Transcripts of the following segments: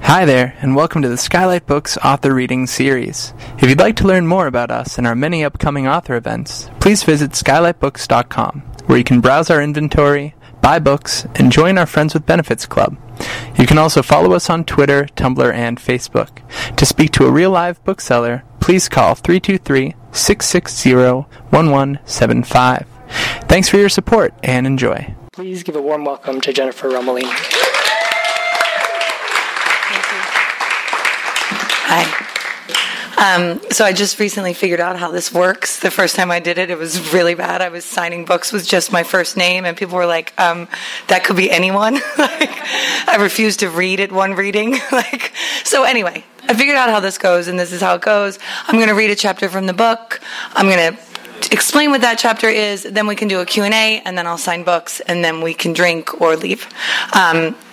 Hi there, and welcome to the Skylight Books Author Reading Series. If you'd like to learn more about us and our many upcoming author events, please visit skylightbooks.com, where you can browse our inventory, buy books, and join our Friends with Benefits Club. You can also follow us on Twitter, Tumblr, and Facebook. To speak to a real live bookseller, please call 323-660-1175. Thanks for your support, and enjoy. Please give a warm welcome to Jennifer Romolini. Hi. So I just recently figured out how this works. The first time I did it, it was really bad. I was signing books with just my first name, and people were like, that could be anyone. I refused to read at one reading. So anyway, I figured out how this goes, and this is how it goes. I'm going to read a chapter from the book. I'm going to explain what that chapter is, then we can do a Q&A, and then I'll sign books, and then we can drink or leave,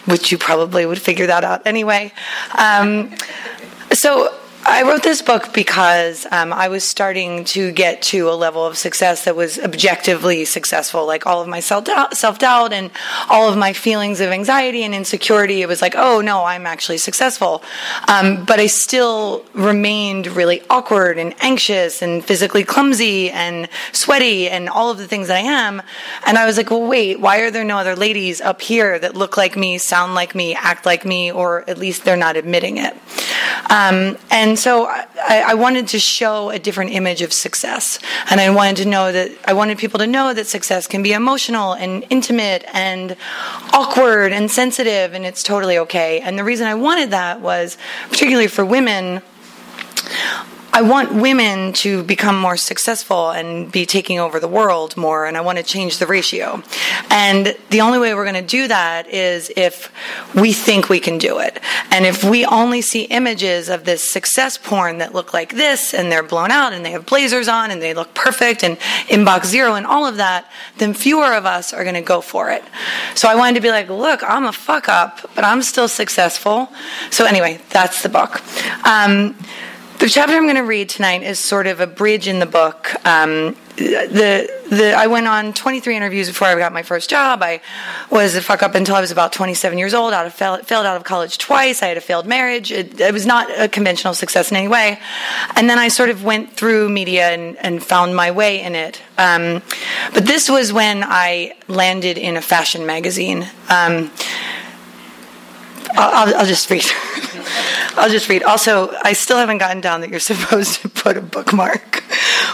which you probably would figure that out anyway. So I wrote this book because I was starting to get to a level of success that was objectively successful. Like all of my self-doubt and all of my feelings of anxiety and insecurity, it was like, oh no, I'm actually successful. But I still remained really awkward and anxious and physically clumsy and sweaty and all of the things that I am. And I was like, well, wait, why are there no other ladies up here that look like me, sound like me, act like me, or at least they're not admitting it? And so I wanted to show a different image of success, and I wanted people to know that success can be emotional and intimate and awkward and sensitive, and it's totally okay. And the reason I wanted that was, particularly for women, I want women to become more successful and be taking over the world more, and I want to change the ratio. And the only way we're going to do that is if we think we can do it. And if we only see images of this success porn that look like this, and they're blown out, and they have blazers on, and they look perfect, and inbox zero, and all of that, then fewer of us are going to go for it. So I wanted to be like, look, I'm a fuck up, but I'm still successful. So anyway, that's the book. The chapter I'm going to read tonight is sort of a bridge in the book. I went on 23 interviews before I got my first job. I was a fuck up until I was about 27 years old. Failed out of college twice. I had a failed marriage. It was not a conventional success in any way. And then I sort of went through media and found my way in it. But this was when I landed in a fashion magazine. I'll just read. I'll just read. Also, I still haven't gotten down that you're supposed to put a bookmark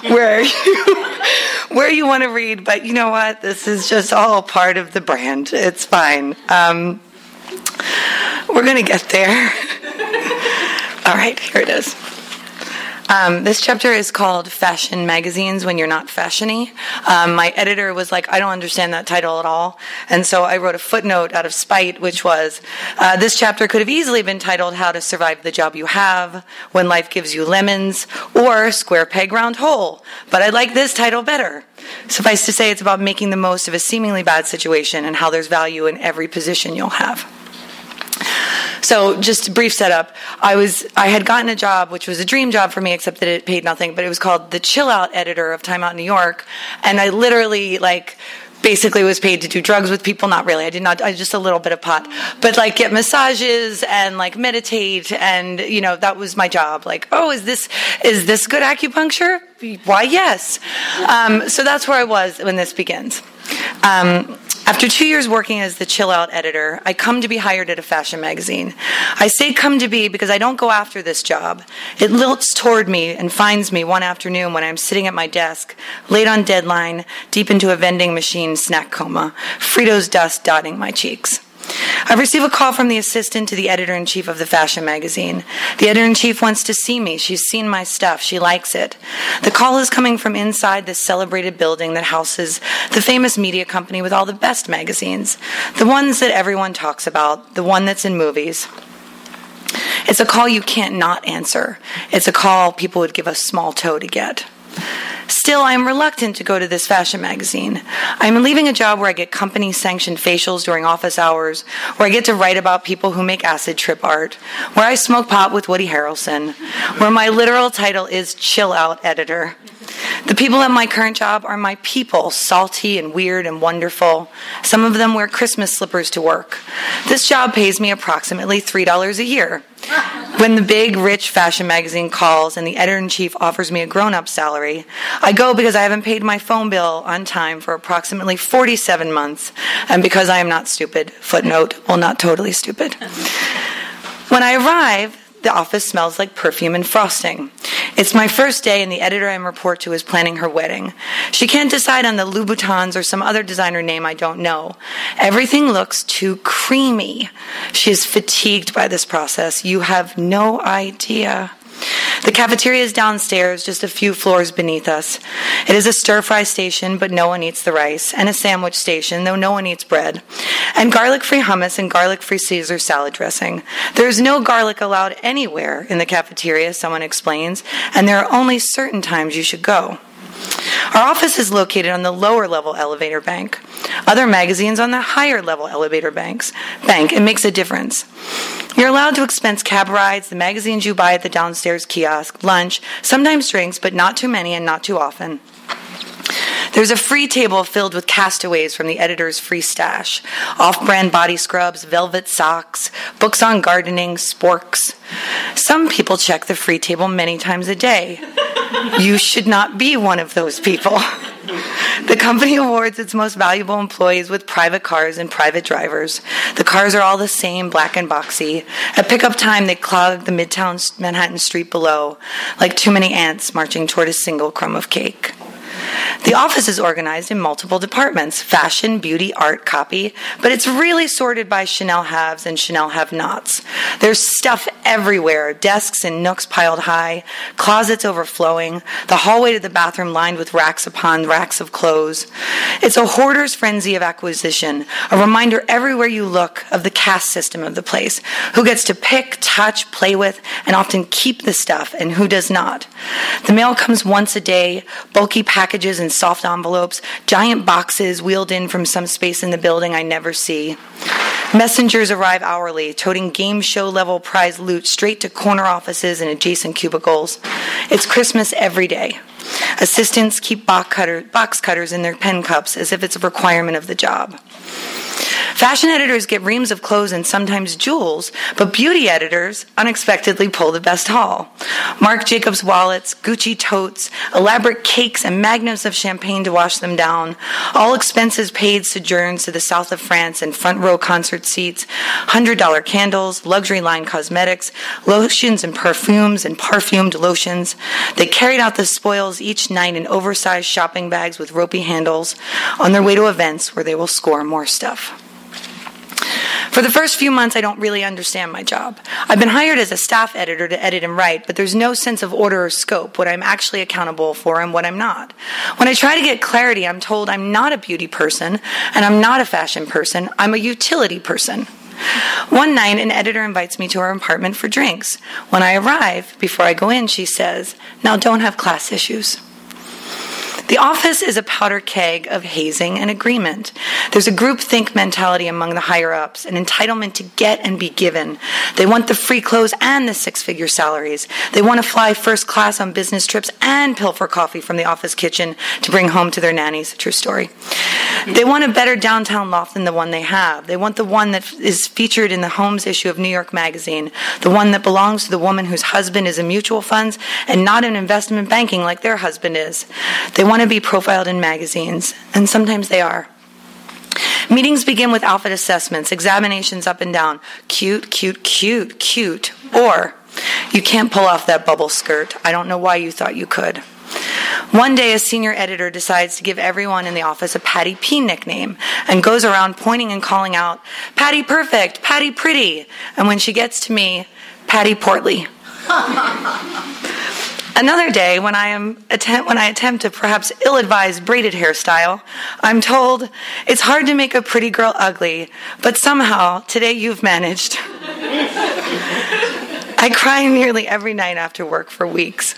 where you want to read, but you know what? This is just all part of the brand. It's fine. We're going to get there. All right, here it is. This chapter is called Fashion Magazines When You're Not Fashiony. My editor was like, I don't understand that title at all. And so I wrote a footnote out of spite, which was, this chapter could have easily been titled How to Survive the Job You Have, When Life Gives You Lemons, or Square Peg Round Hole. But I like this title better. Suffice to say, it's about making the most of a seemingly bad situation and how there's value in every position you'll have. So just a brief setup. I had gotten a job, which was a dream job for me, except that it paid nothing, but it was called the Chill Out editor of Time Out New York. And I literally, basically was paid to do drugs with people. Not really. I just a little bit of pot. But, get massages and, meditate. And, that was my job. Is this good acupuncture? Why, yes. So that's where I was when this begins. After 2 years working as the Chill Out editor, I come to be hired at a fashion magazine. I say come to be because I don't go after this job. It lilts toward me and finds me one afternoon when I'm sitting at my desk, late on deadline, deep into a vending machine snack coma, Fritos dust dotting my cheeks. I receive a call from the assistant to the editor-in-chief of the fashion magazine. The editor-in-chief wants to see me. She's seen my stuff. She likes it. The call is coming from inside this celebrated building that houses the famous media company with all the best magazines, the ones that everyone talks about, the one that's in movies. It's a call you can't not answer. It's a call people would give a small toe to get. Still, I am reluctant to go to this fashion magazine. I am leaving a job where I get company-sanctioned facials during office hours, where I get to write about people who make acid trip art, where I smoke pot with Woody Harrelson, where my literal title is Chill Out Editor. The people at my current job are my people, salty and weird and wonderful. Some of them wear Christmas slippers to work. This job pays me approximately $3 a year. When the big, rich fashion magazine calls and the editor-in-chief offers me a grown-up salary, I go because I haven't paid my phone bill on time for approximately 47 months, and because I am not stupid. Footnote, well, not totally stupid. When I arrive, the office smells like perfume and frosting. It's my first day, and the editor I report to is planning her wedding. She can't decide on the Louboutins or some other designer name I don't know. Everything looks too creamy. She is fatigued by this process. You have no idea. The cafeteria is downstairs, just a few floors beneath us. It is a stir-fry station, but no one eats the rice, and a sandwich station, though no one eats bread, and garlic-free hummus and garlic-free Caesar salad dressing. There is no garlic allowed anywhere in the cafeteria, someone explains, and there are only certain times you should go. Our office is located on the lower level elevator bank. Other magazines on the higher level elevator bank. It makes a difference. You're allowed to expense cab rides, the magazines you buy at the downstairs kiosk, lunch, sometimes drinks, but not too many and not too often. There's a free table filled with castaways from the editor's free stash. Off-brand body scrubs, velvet socks, books on gardening, sporks. Some people check the free table many times a day. You should not be one of those people. The company awards its most valuable employees with private cars and private drivers. The cars are all the same, black and boxy. At pickup time, they clog the Midtown Manhattan street below, like too many ants marching toward a single crumb of cake. The office is organized in multiple departments: fashion, beauty, art, copy, but it's really sorted by Chanel haves and Chanel have-nots. There's stuff everywhere, desks and nooks piled high, closets overflowing, the hallway to the bathroom lined with racks upon racks of clothes. It's a hoarder's frenzy of acquisition, a reminder everywhere you look of the caste system of the place, who gets to pick, touch, play with, and often keep the stuff, and who does not. The mail comes once a day, bulky packages in soft envelopes, giant boxes wheeled in from some space in the building I never see. Messengers arrive hourly, toting game show level prize loot straight to corner offices and adjacent cubicles. It's Christmas every day. Assistants keep box cutters in their pen cups as if it's a requirement of the job. Fashion editors get reams of clothes and sometimes jewels, but beauty editors unexpectedly pull the best haul. Marc Jacobs wallets, Gucci totes, elaborate cakes, and magnums of champagne to wash them down. All expenses paid sojourns to the south of France and front row concert seats, $100 candles, luxury line cosmetics, lotions and perfumed lotions. They carried out the spoils each night in oversized shopping bags with ropey handles on their way to events where they will score more stuff. For the first few months, I don't really understand my job. I've been hired as a staff editor to edit and write, but there's no sense of order or scope, what I'm actually accountable for and what I'm not. When I try to get clarity, I'm told I'm not a beauty person and I'm not a fashion person. I'm a utility person. One night, an editor invites me to her apartment for drinks. When I arrive, before I go in, she says, "Now don't have class issues." The office is a powder keg of hazing and agreement. There's a groupthink mentality among the higher-ups, an entitlement to get and be given. They want the free clothes and the six-figure salaries. They want to fly first class on business trips and pilfer coffee from the office kitchen to bring home to their nannies. True story. They want a better downtown loft than the one they have. They want the one that is featured in the Homes issue of New York Magazine, the one that belongs to the woman whose husband is in mutual funds and not in investment banking like their husband is. They want to be profiled in magazines, and sometimes they are. Meetings begin with outfit assessments, examinations up and down. Cute, cute, cute, cute. Or, you can't pull off that bubble skirt. I don't know why you thought you could. One day, a senior editor decides to give everyone in the office a Patty P nickname and goes around pointing and calling out, "Patty Perfect, Patty Pretty," and when she gets to me, "Patty Portly." Another day, when I attempt a perhaps ill-advised braided hairstyle, I'm told, "It's hard to make a pretty girl ugly, but somehow today you've managed." I cry nearly every night after work for weeks.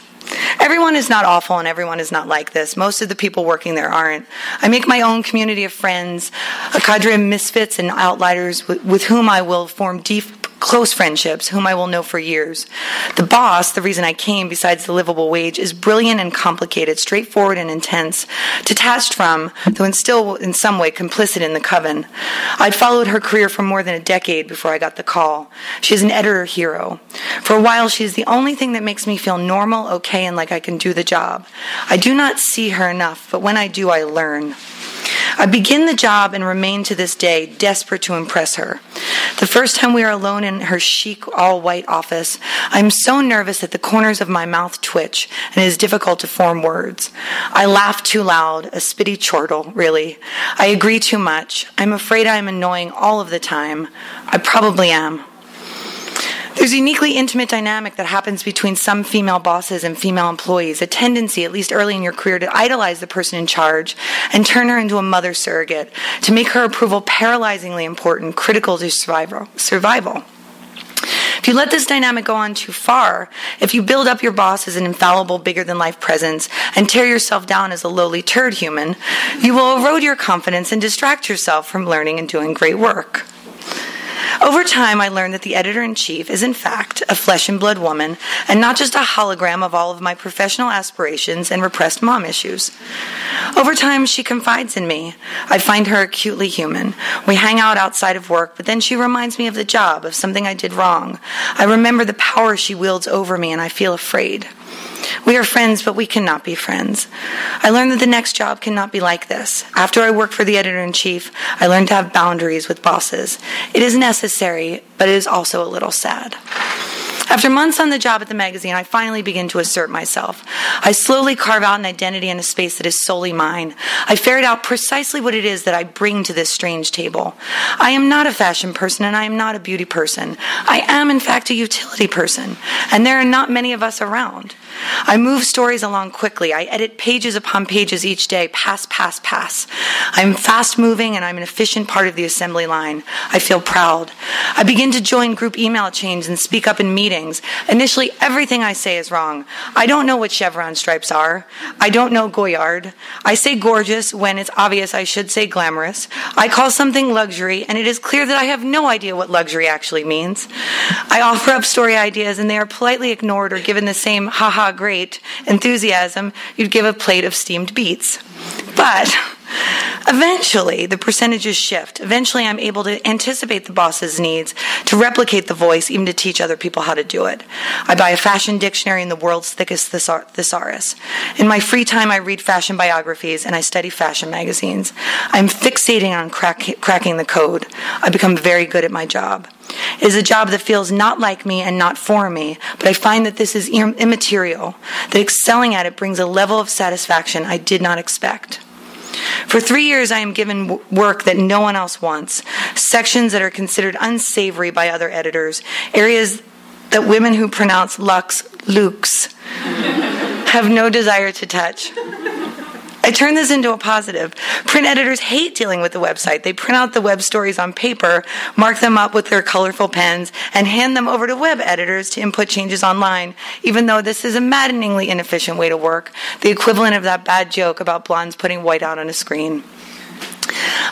Everyone is not awful and everyone is not like this. Most of the people working there aren't. I make my own community of friends, a cadre of misfits and outliers with whom I will form deep close friendships, whom I will know for years. The boss, the reason I came, besides the livable wage, is brilliant and complicated, straightforward and intense, detached from, though still in some way complicit in the coven. I'd followed her career for more than a decade before I got the call. She is an editor hero. For a while, she is the only thing that makes me feel normal, okay, and like I can do the job. I do not see her enough, but when I do, I learn. I begin the job and remain to this day desperate to impress her. The first time we are alone in her chic, all-white office, I am so nervous that the corners of my mouth twitch and it is difficult to form words. I laugh too loud, a spitty chortle, really. I agree too much. I'm afraid I am annoying all of the time. I probably am. There's a uniquely intimate dynamic that happens between some female bosses and female employees, a tendency, at least early in your career, to idolize the person in charge and turn her into a mother surrogate, to make her approval paralyzingly important, critical to survival. If you let this dynamic go on too far, if you build up your boss as an infallible, bigger-than-life presence and tear yourself down as a lowly turd human, you will erode your confidence and distract yourself from learning and doing great work. Over time, I learned that the editor-in-chief is, in fact, a flesh-and-blood woman and not just a hologram of all of my professional aspirations and repressed mom issues. Over time, she confides in me. I find her acutely human. We hang out outside of work, but then she reminds me of the job, of something I did wrong. I remember the power she wields over me, and I feel afraid. We are friends, but we cannot be friends. I learned that the next job cannot be like this. After I worked for the editor-in-chief, I learned to have boundaries with bosses. It is necessary, but it is also a little sad. After months on the job at the magazine, I finally begin to assert myself. I slowly carve out an identity in a space that is solely mine. I ferret out precisely what it is that I bring to this strange table. I am not a fashion person, and I am not a beauty person. I am, in fact, a utility person, and there are not many of us around. I move stories along quickly. I edit pages upon pages each day. Pass. I'm fast-moving, and I'm an efficient part of the assembly line. I feel proud. I begin to join group email chains and speak up in meetings. Initially, everything I say is wrong. I don't know what chevron stripes are. I don't know Goyard. I say gorgeous when it's obvious I should say glamorous. I call something luxury, and it is clear that I have no idea what luxury actually means. I offer up story ideas, and they are politely ignored or given the same ha-ha great enthusiasm you'd give a plate of steamed beets. But eventually, the percentages shift. Eventually, I'm able to anticipate the boss's needs, to replicate the voice, even to teach other people how to do it. I buy a fashion dictionary in the world's thickest thesaurus. In my free time, I read fashion biographies, and I study fashion magazines. I'm fixating on cracking the code. I become very good at my job. It is a job that feels not like me and not for me, but I find that this is immaterial, that excelling at it brings a level of satisfaction I did not expect. For 3 years, I am given work that no one else wants, sections that are considered unsavory by other editors, areas that women who pronounce lux have no desire to touch. I turn this into a positive. Print editors hate dealing with the website. They print out the web stories on paper, mark them up with their colorful pens, and hand them over to web editors to input changes online, even though this is a maddeningly inefficient way to work, the equivalent of that bad joke about blondes putting white out on a screen.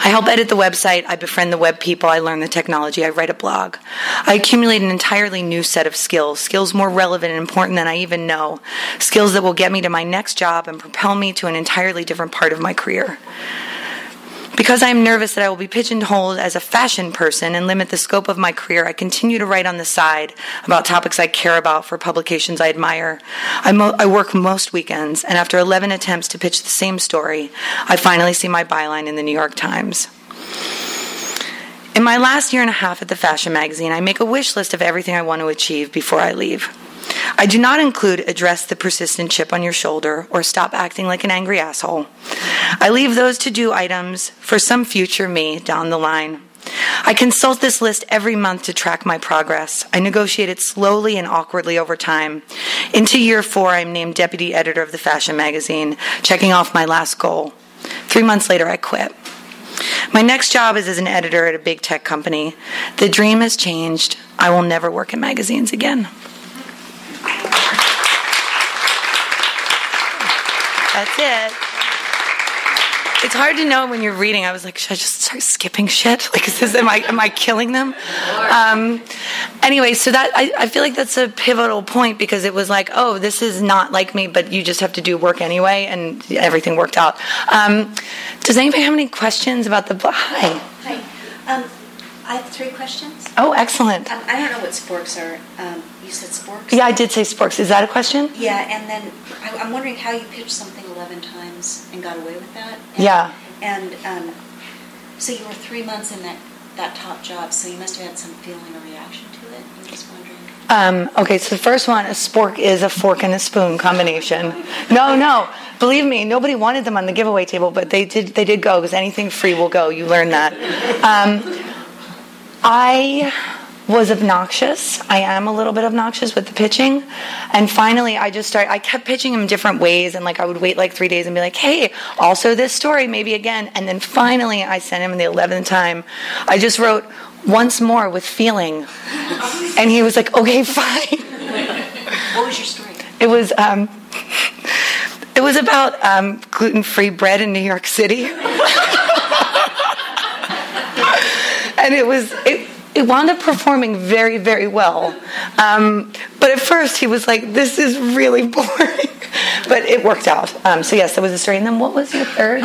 I help edit the website, I befriend the web people, I learn the technology, I write a blog. I accumulate an entirely new set of skills more relevant and important than I even know, skills that will get me to my next job and propel me to an entirely different part of my career. Because I am nervous that I will be pigeonholed as a fashion person and limit the scope of my career, I continue to write on the side about topics I care about for publications I admire. I work most weekends, and after 11 attempts to pitch the same story, I finally see my byline in the New York Times. In my last year and a half at the fashion magazine, I make a wish list of everything I want to achieve before I leave. I do not include address the persistent chip on your shoulder or stop acting like an angry asshole. I leave those to-do items for some future me down the line. I consult this list every month to track my progress. I negotiate it slowly and awkwardly over time. Into year 4, I'm named deputy editor of the fashion magazine, checking off my last goal. 3 months later, I quit. My next job is as an editor at a big tech company. The dream has changed. I will never work in magazines again. That's it. it's hard to know when you're reading. I was like, should I just start skipping shit? Like, am I killing them? Anyway, so that I feel like that's a pivotal point, because it was like, oh, this is not like me, but you just have to do work anyway, and everything worked out. Does anybody have any questions about the book? Hi. Hi. I have 3 questions. Oh, excellent. I don't know what sporks are. You said sporks? Yeah, I did say sporks. Is that a question? Yeah, and then I'm wondering how you pitched something 11 times and got away with that. And, Yeah. And so you were 3 months in that top job, so you must have had some feeling or reaction to it. I'm just wondering. Okay, so the first one, a spork is a fork and a spoon combination. No. Believe me, nobody wanted them on the giveaway table, but they did go, because anything free will go. You learn that. I was obnoxious. I am a little bit obnoxious with the pitching. And finally, I kept pitching him different ways, and I would wait 3 days and be like, hey, also this story, maybe again. And then finally, I sent him the 11th time. I just wrote, once more with feeling. And he was like, okay, fine. What was your story? It was about gluten-free bread in New York City. And it wound up performing very, very well. But at first he was like, this is really boring. But it worked out. So yes, that was the story. And then what was your third?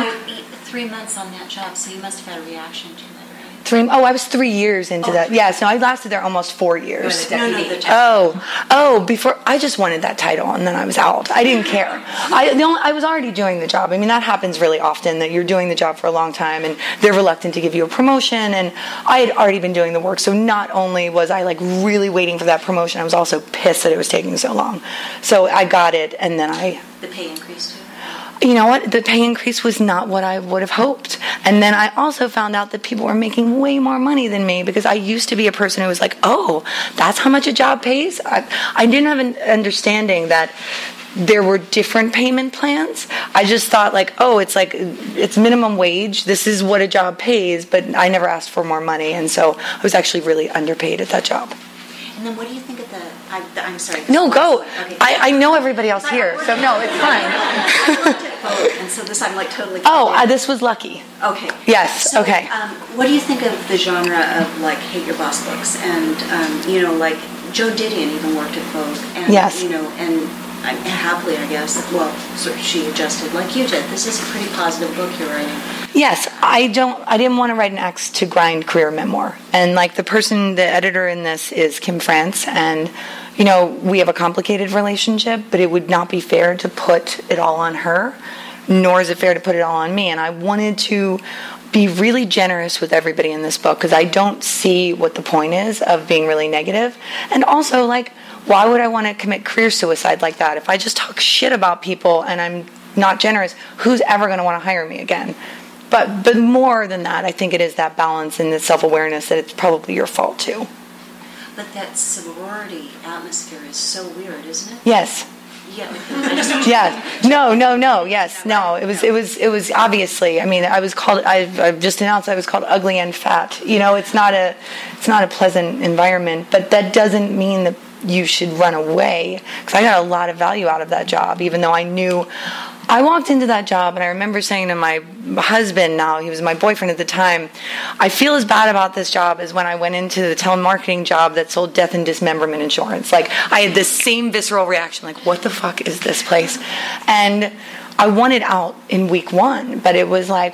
3 months on that job, so you must have had a reaction to that, right? I was 3 years into that. Yes, no, I lasted there almost 4 years. Before, I just wanted that title, and then I was out. I didn't care. I was already doing the job. I mean, that happens really often, that you're doing the job for a long time, and they're reluctant to give you a promotion, and I had already been doing the work, so not only was I really waiting for that promotion, I was also pissed that it was taking so long. So I got it, and then The pay increased too? You know what? The pay increase was not what I would have hoped. And then I also found out that people were making way more money than me, because I used to be a person who was like, oh, that's how much a job pays? I didn't have an understanding that there were different payment plans. I just thought it's minimum wage. This is what a job pays, but I never asked for more money. And so I was actually really underpaid at that job. And then what do you think of I'm sorry. No, go. Okay. I know everybody else here, so no, it's fine. I looked at both, and so this I'm totally. This was lucky. Okay. Yes. So, okay. What do you think of the genre of hate your boss books, and Joe Didion even worked at Vogue, and yes. And happily, I guess. Well, she adjusted like you did. This is a pretty positive book you're writing. Yes, I didn't want to write an axe to grind career memoir. And the editor in this is Kim France, and we have a complicated relationship, but it would not be fair to put it all on her, nor is it fair to put it all on me. And I wanted to be really generous with everybody in this book, because I don't see what the point is of being really negative. And also, why would I want to commit career suicide like that? If I just talk shit about people and I'm not generous, who's ever going to want to hire me again? But more than that, I think it is that balance and the self-awareness that it's probably your fault too. But that sorority atmosphere is so weird, isn't it? Yes. Yeah. Yeah. No. Yes. No. It was obviously. I mean, I've just announced I was called ugly and fat. It's not a pleasant environment. But that doesn't mean that you should run away, because I got a lot of value out of that job, even though I knew. I walked into that job, and I remember saying to my husband, now he was my boyfriend at the time, I feel as bad about this job as when I went into the telemarketing job that sold death and dismemberment insurance. I had this same visceral reaction, what the fuck is this place? And I wanted out in week 1, but it was I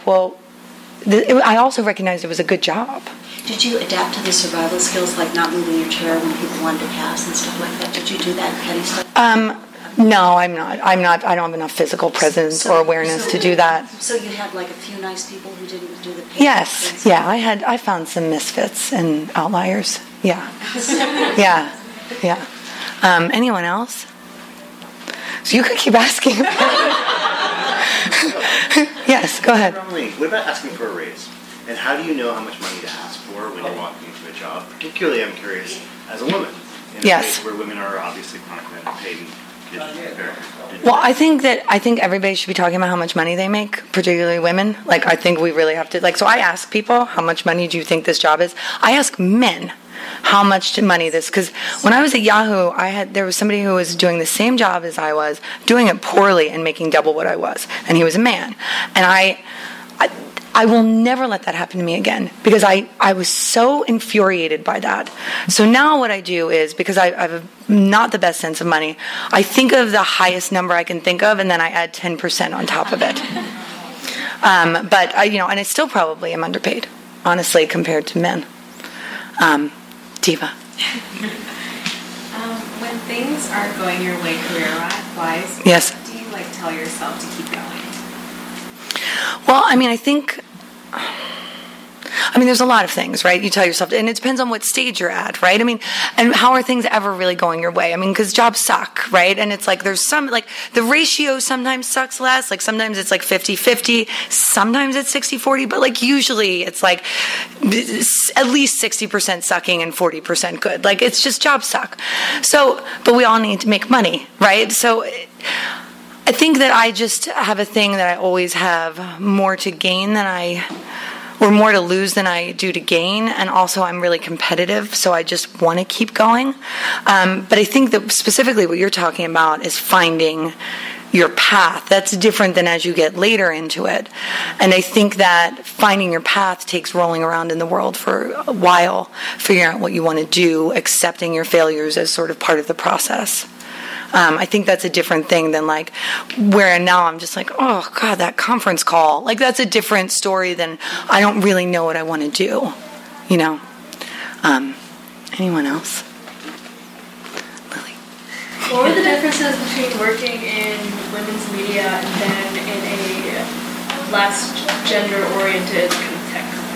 also recognized it was a good job. Did you adapt to the survival skills, like not moving your chair when people wanted to pass and stuff like that? Did you do that petty stuff? No, I'm not. I don't have enough physical presence or awareness to do that. So you had a few nice people who didn't do the pain? Yes. Yeah, I found some misfits and outliers. Yeah. Yeah. Anyone else? So you could keep asking. Yes, go ahead. Romolini, what about asking for a raise? And how do you know how much money to ask for when you're walking into a job? Particularly, I'm curious, as a woman. In a yes. place where women are obviously chronically underpaid. Well, I think everybody should be talking about how much money they make, particularly women. I think we really have to. So I ask people, how much money do you think this job is? I ask men how much money this, because when I was at Yahoo, there was somebody who was doing the same job as I was, doing it poorly and making double what I was, and he was a man, and I I will never let that happen to me again, because I was so infuriated by that. So now what I do is, because I have not the best sense of money, I think of the highest number I can think of, and then I add 10% on top of it. But and I still probably am underpaid, honestly, compared to men. Diva. When things aren't going your way career-wise, yes. What do you tell yourself to keep going? Well, there's a lot of things, right? You tell yourself, and it depends on what stage you're at, right? And how are things ever really going your way? Because jobs suck, right? And it's there's some, the ratio sometimes sucks less. Sometimes it's 50-50. Sometimes it's 60-40. But usually it's at least 60% sucking and 40% good. It's just jobs suck. So, but we all need to make money, right? So I think that I just have a thing that I always have more to gain or more to lose than I do to gain, and also I'm really competitive, so I just want to keep going. But I think that specifically what you're talking about is finding your path. That's different than as you get later into it. And I think that finding your path takes rolling around in the world for a while, figuring out what you want to do, accepting your failures as sort of part of the process. I think that's a different thing than where now I'm just oh God, that conference call. That's a different story than I don't really know what I want to do. Anyone else? Lily. What were the differences between working in women's media and then in a less gender-oriented kind of tech company?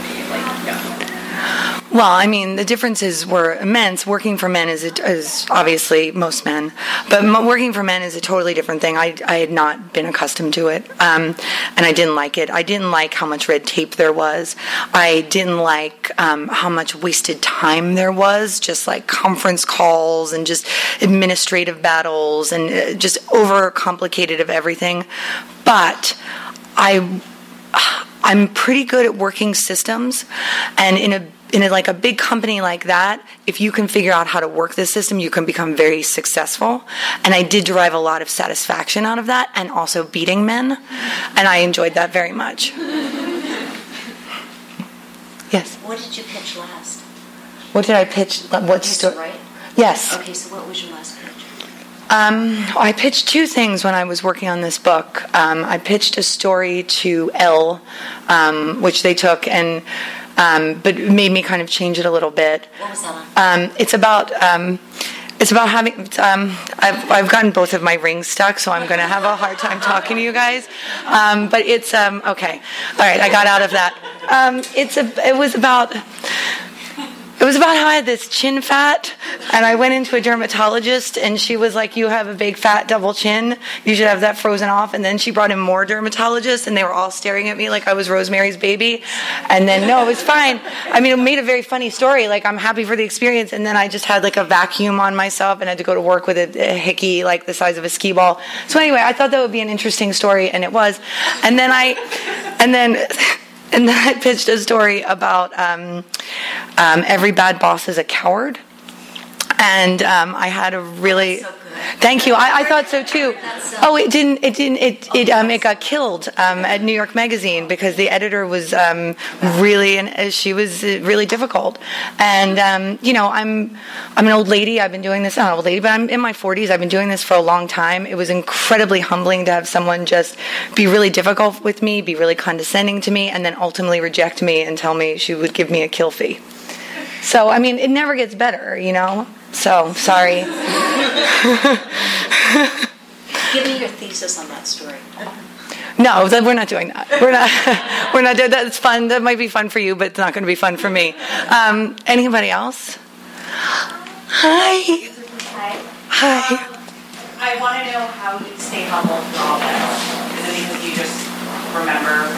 Well, the differences were immense. Working for men is obviously most men, but working for men is a totally different thing. I had not been accustomed to it, and I didn't like it. I didn't like how much red tape there was. I didn't like how much wasted time there was, just conference calls and just administrative battles and just overcomplicated of everything. But I'm pretty good at working systems, and in a big company like that, if you can figure out how to work this system, you can become very successful. And I did derive a lot of satisfaction out of that, and also beating men, and I enjoyed that very much. Yes. What did you pitch last? What did I pitch? What story? Right? Yes. Okay, so what was your last pitch? I pitched two things when I was working on this book. I pitched a story to Elle, which they took, and but it made me kind of change it a little bit. What was that on? It's about having. I've gotten both of my rings stuck, so I'm going to have a hard time talking to you guys. But it's okay. All right, I got out of that. It was about how I had this chin fat, and I went into a dermatologist, and she was like, "You have a big fat double chin. You should have that frozen off." And then she brought in more dermatologists, and they were all staring at me like I was Rosemary's Baby. And then no, it was fine. It made a very funny story. I'm happy for the experience. And then I just had a vacuum on myself, and had to go to work with a hickey the size of a skee ball. So anyway, I thought that would be an interesting story, and it was. And then I pitched a story about every bad boss is a coward. And I had a really... So thank you. I thought so too. Oh, it didn't. It got killed at New York Magazine because the editor was she was really difficult. And I'm an old lady. I've been doing this. Not an old lady, but I'm in my 40s. I've been doing this for a long time. It was incredibly humbling to have someone just be really difficult with me, be really condescending to me, and then ultimately reject me and tell me she would give me a kill fee. So it never gets better, So, sorry. Give me your thesis on that story. No, we're not doing that. We're not doing that. That's fun. That might be fun for you, but it's not going to be fun for me. Anybody else? Hi. Hi. I want to know how you stay humble through all this. Is it because you just remember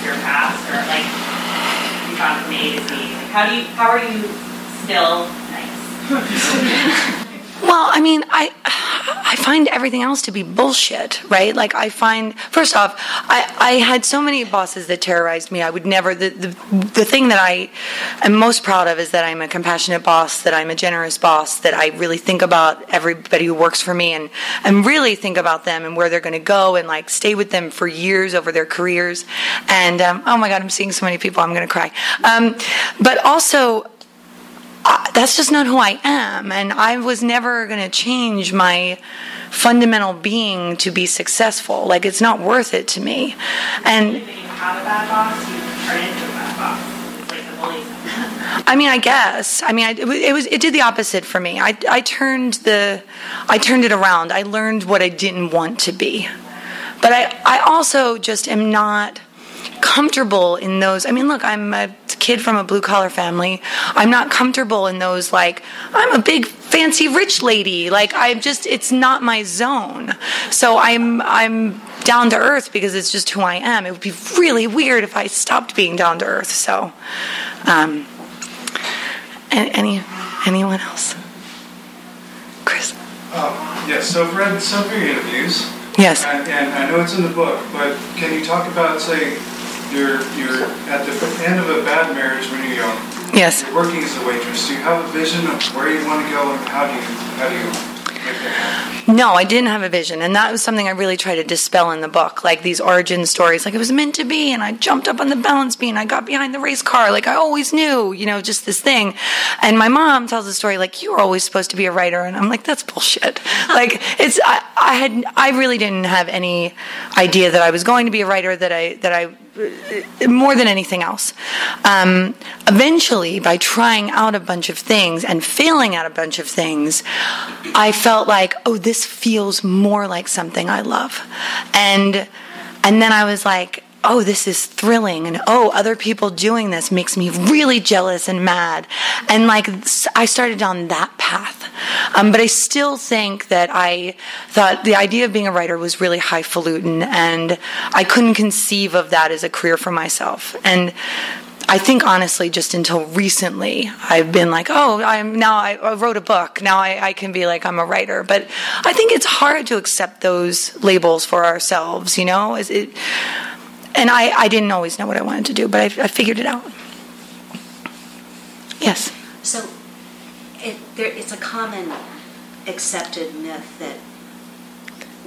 your past, or you found an A to Z? How are you still nice? Well, I find everything else to be bullshit, right? Like I find, first off, I had so many bosses that terrorized me. I would never, the thing that I am most proud of is that I'm a compassionate boss, that I'm a generous boss, that I really think about everybody who works for me and really think about them and where they're going to go and like stay with them for years over their careers. And oh my God, I'm seeing so many people, I'm going to cry. But also, that's just not who I am, and I was never going to change my fundamental being to be successful. Like, it's not worth it to me. And When you have a bad boss, you turn into a bad boss. It's like the bully. I mean, I guess. I mean, it did the opposite for me. I turned it around. I learned what I didn't want to be, but I also just am not comfortable in those. I mean, look, I'm a kid from a blue-collar family. I'm not comfortable in those, like, I'm a big, fancy, rich lady. Like, it's not my zone. So I'm down to earth because it's just who I am. It would be really weird if I stopped being down to earth. So, anyone else? Chris? Yes, so I've read some of your interviews. Yes. And I know it's in the book, but can you talk about, say, you're at the end of a bad marriage when you're young. Yes. You're working as a waitress. Do you have a vision of where you want to go, and how do you make that happen? No, I didn't have a vision, and that was something I really tried to dispel in the book. Like these origin stories, like it was meant to be, and I jumped up on the balance beam, I got behind the race car, like I always knew, just this thing. And my mom tells the story like, you were always supposed to be a writer, and I'm like, that's bullshit. Like I really didn't have any idea that I was going to be a writer, that I more than anything else. Eventually, by trying out a bunch of things and failing at a bunch of things, I felt like, oh, this feels more like something I love. And then I was like, oh, this is thrilling, and oh, other people doing this makes me really jealous and mad. And like, I started on that path. But I still think that I thought the idea of being a writer was really highfalutin, and I couldn't conceive of that as a career for myself. And I think honestly, just until recently, I've been like, oh, I wrote a book. Now I can be like, I'm a writer. But I think it's hard to accept those labels for ourselves, And I didn't always know what I wanted to do, but I figured it out. Yes. So it's a common accepted myth that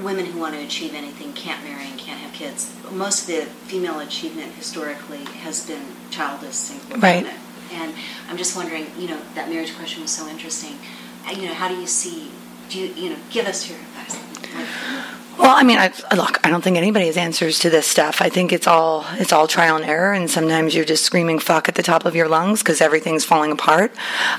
women who want to achieve anything can't marry and can't have kids. Most of the female achievement historically has been childless, single, right. And I'm just wondering, that marriage question was so interesting. How do you see? Give us your advice. Well, I mean, look, I don't think anybody has answers to this stuff. I think it's all trial and error, and sometimes you're just screaming fuck at the top of your lungs because everything's falling apart.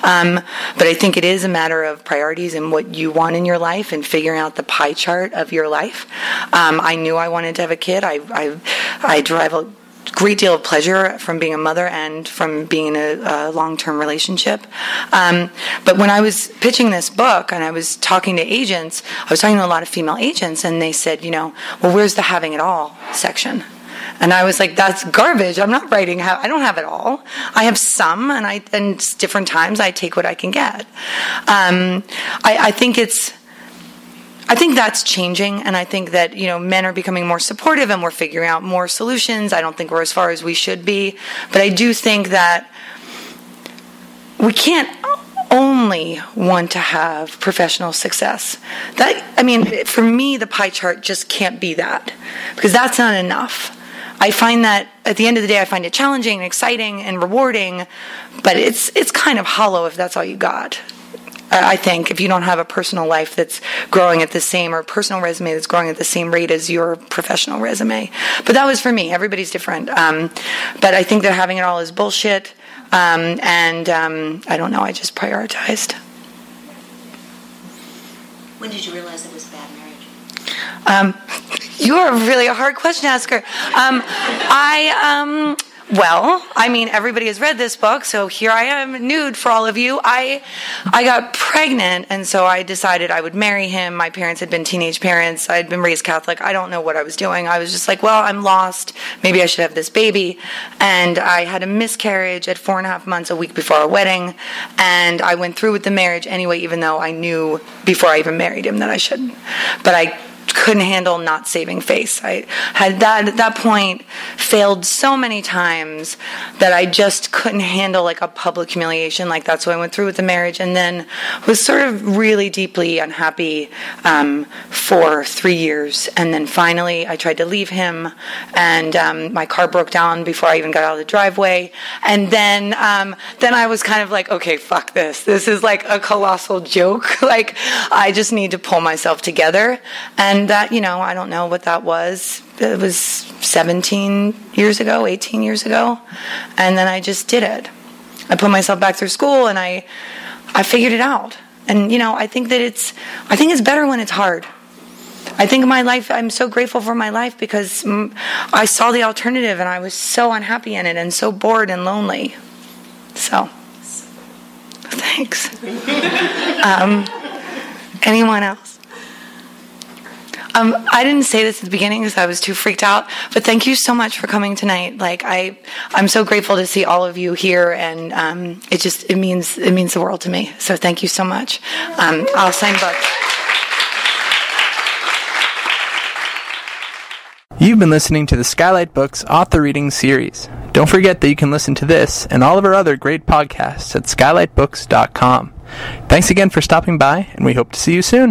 But I think it is a matter of priorities and what you want in your life and figuring out the pie chart of your life. I knew I wanted to have a kid. I derive a great deal of pleasure from being a mother and from being in a long-term relationship. But when I was pitching this book and I was talking to agents, I was talking to a lot of female agents, and they said, well, where's the having it all section? And I was like, that's garbage. I'm not writing. I don't have it all. I have some, and different times I take what I can get. I think that's changing, and I think that, men are becoming more supportive and we're figuring out more solutions. I don't think we're as far as we should be, but I do think that we can't only want to have professional success. For me, the pie chart just can't be that, because that's not enough. I find that at the end of the day, I find it challenging and exciting and rewarding, but it's kind of hollow if that's all you got. I think if you don't have a personal life that's growing at the same, or a personal resume that's growing at the same rate as your professional resume. But that was for me. Everybody's different. But I think that having it all is bullshit. And I don't know. I just prioritized. When did you realize it was a bad marriage? You're really a hard question asker. Well, I mean, everybody has read this book, so here I am, nude for all of you. I got pregnant, and so I decided I would marry him. My parents had been teenage parents. I had been raised Catholic. I don't know what I was doing. I was just like, well, I'm lost. Maybe I should have this baby. And I had a miscarriage at 4.5 months, a week before our wedding, and I went through with the marriage anyway, even though I knew before I even married him that I shouldn't. But I couldn't handle not saving face. I had at that point failed so many times that I just couldn't handle like a public humiliation like that. So I went through with the marriage and then was sort of really deeply unhappy for 3 years. And then finally I tried to leave him, and my car broke down before I even got out of the driveway. And then I was kind of like, okay, fuck this. This is like a colossal joke. Like, I just need to pull myself together. And that, I don't know what that was. It was 17 years ago, 18 years ago. And then I just did it. I put myself back through school and I figured it out. And, I think it's better when it's hard. I think my life, I'm so grateful for my life because I saw the alternative and I was so unhappy in it and so bored and lonely. So, thanks. Anyone else? I didn't say this at the beginning because I was too freaked out, but thank you so much for coming tonight. Like, I'm so grateful to see all of you here, and it means the world to me. So thank you so much. I'll sign books. You've been listening to the Skylight Books author reading series. Don't forget that you can listen to this and all of our other great podcasts at skylightbooks.com. Thanks again for stopping by, and we hope to see you soon.